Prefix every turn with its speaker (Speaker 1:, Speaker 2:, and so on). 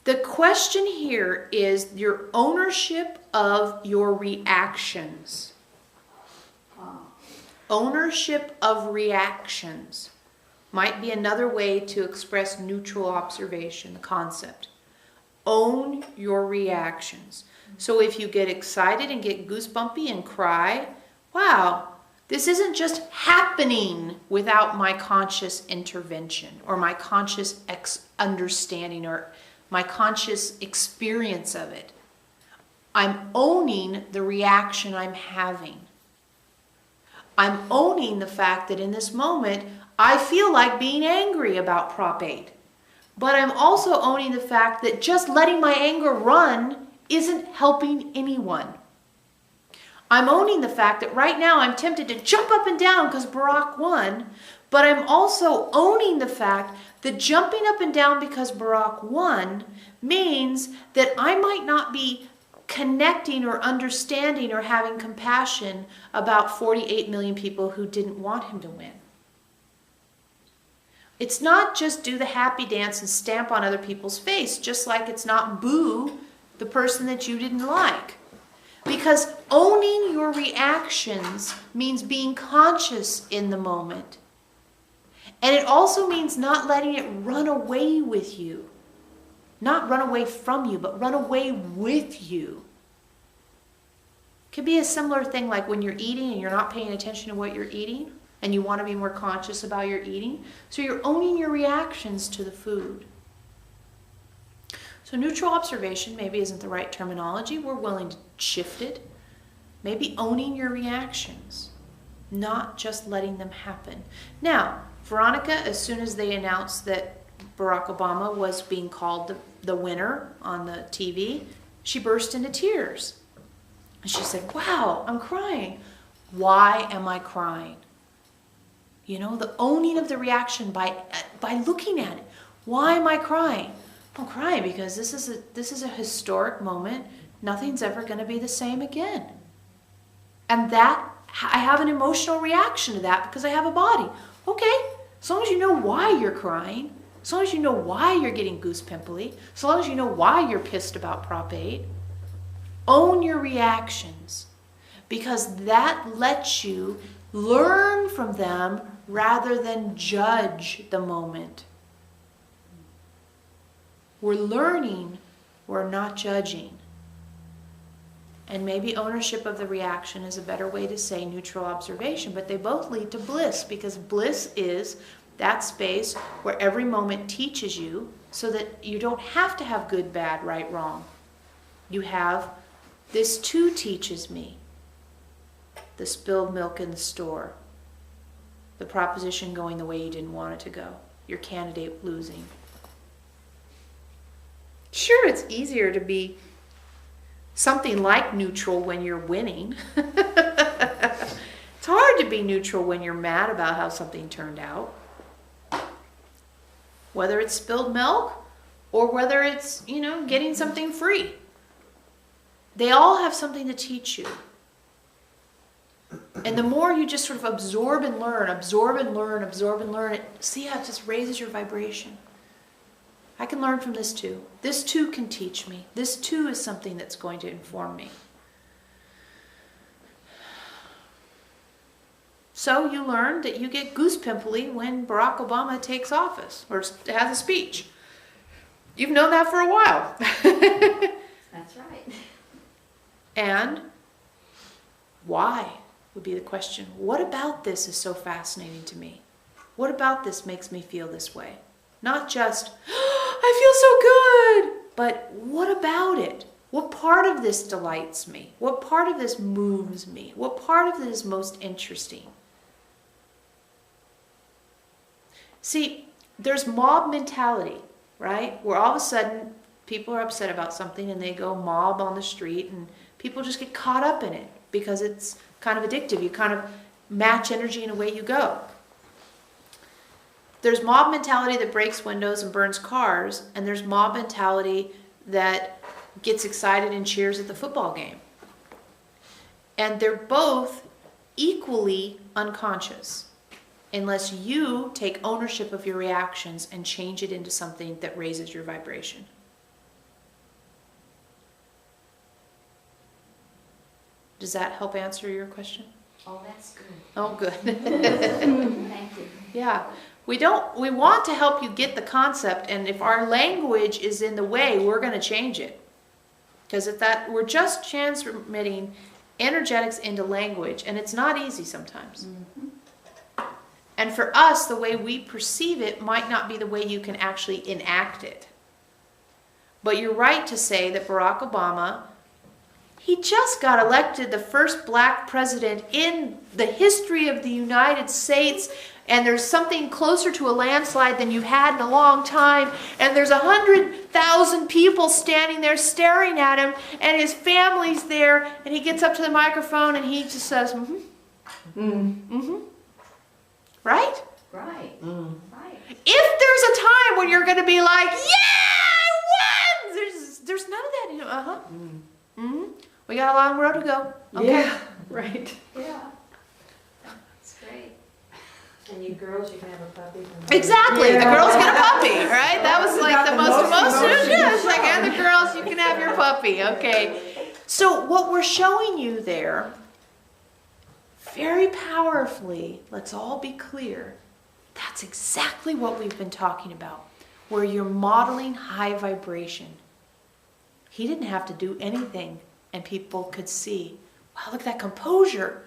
Speaker 1: The question here is your ownership of your reactions. Ownership of reactions might be another way to express neutral observation, the concept. Own your reactions. So if you get excited and get goosebumpy and cry, wow, this isn't just happening without my conscious intervention or my conscious understanding or my conscious experience of it. I'm owning the reaction I'm having. I'm owning the fact that in this moment, I feel like being angry about Prop 8. But I'm also owning the fact that just letting my anger run isn't helping anyone. I'm owning the fact that right now I'm tempted to jump up and down because Barack won, but I'm also owning the fact that jumping up and down because Barack won means that I might not be connecting or understanding or having compassion about 48 million people who didn't want him to win. It's not just do the happy dance and stamp on other people's face, just like it's not boo the person that you didn't like. Because owning your reactions means being conscious in the moment. And it also means not letting it run away with you. Not run away from you, but run away with you. It could be a similar thing like when you're eating and you're not paying attention to what you're eating and you want to be more conscious about your eating. So you're owning your reactions to the food. So neutral observation maybe isn't the right terminology. We're willing to shift it. Maybe owning your reactions, not just letting them happen. Now, Veronica, as soon as they announced that Barack Obama was being called the winner on the TV, she burst into tears. And she said, wow, I'm crying. Why am I crying? You know, the owning of the reaction by looking at it. Why am I crying? I'm crying because this is a historic moment. Nothing's ever going to be the same again. And that, I have an emotional reaction to that because I have a body. Okay, as long as you know why you're crying, as long as you know why you're getting goose pimply, as long as you know why you're pissed about Prop 8, own your reactions because that lets you learn from them rather than judge the moment. We're learning, we're not judging. And maybe ownership of the reaction is a better way to say neutral observation, but they both lead to bliss because bliss is that space where every moment teaches you so that you don't have to have good, bad, right, wrong. You have, this too teaches me. The spilled milk in the store. The proposition going the way you didn't want it to go. Your candidate losing. Sure, it's easier to be something like neutral when you're winning. It's hard to be neutral when you're mad about how something turned out. Whether it's spilled milk or whether it's, getting something free. They all have something to teach you. And the more you just sort of absorb and learn, see how it just raises your vibration. I can learn from this too. This too can teach me. This too is something that's going to inform me. So you learned that you get goose pimply when Barack Obama takes office or has a speech. You've known that for a while.
Speaker 2: That's right.
Speaker 1: And why would be the question. What about this is so fascinating to me? What about this makes me feel this way? Not just, I feel so good, but what about it? What part of this delights me? What part of this moves me? What part of this is most interesting? See, there's mob mentality, right? Where all of a sudden people are upset about something and they go mob on the street and people just get caught up in it because it's kind of addictive. You kind of match energy and away you go. There's mob mentality that breaks windows and burns cars, and there's mob mentality that gets excited and cheers at the football game. And they're both equally unconscious unless you take ownership of your reactions and change it into something that raises your vibration. Does that help answer your question?
Speaker 2: Oh, that's good.
Speaker 1: Oh, good.
Speaker 2: Thank you.
Speaker 1: Yeah. We want to help you get the concept, and if our language is in the way, we're going to change it. Because we're just transmitting energetics into language, and it's not easy sometimes.
Speaker 2: Mm-hmm.
Speaker 1: And for us, the way we perceive it might not be the way you can actually enact it. But you're right to say that Barack Obama, he just got elected the first black president in the history of the United States, and there's something closer to a landslide than you've had in a long time, and there's 100,000 people standing there staring at him, and his family's there, and he gets up to the microphone and he just says, Right?
Speaker 2: Right. Right.
Speaker 1: If there's a time when you're going to be like, yeah, I won! There's none of that. We got a long road to go. Okay.
Speaker 3: Yeah, right.
Speaker 2: Yeah. That's great.
Speaker 3: And you girls, you can have a puppy.
Speaker 1: Exactly.
Speaker 3: Yeah.
Speaker 1: The girls get a puppy, right? That was like the most
Speaker 3: emotion.
Speaker 1: yeah, it's like, and the girls, you can have your puppy. Okay. So what we're showing you there, very powerfully, let's all be clear, that's exactly what we've been talking about, where you're modeling high vibration. He didn't have to do anything, and people could see, wow, look at that composure.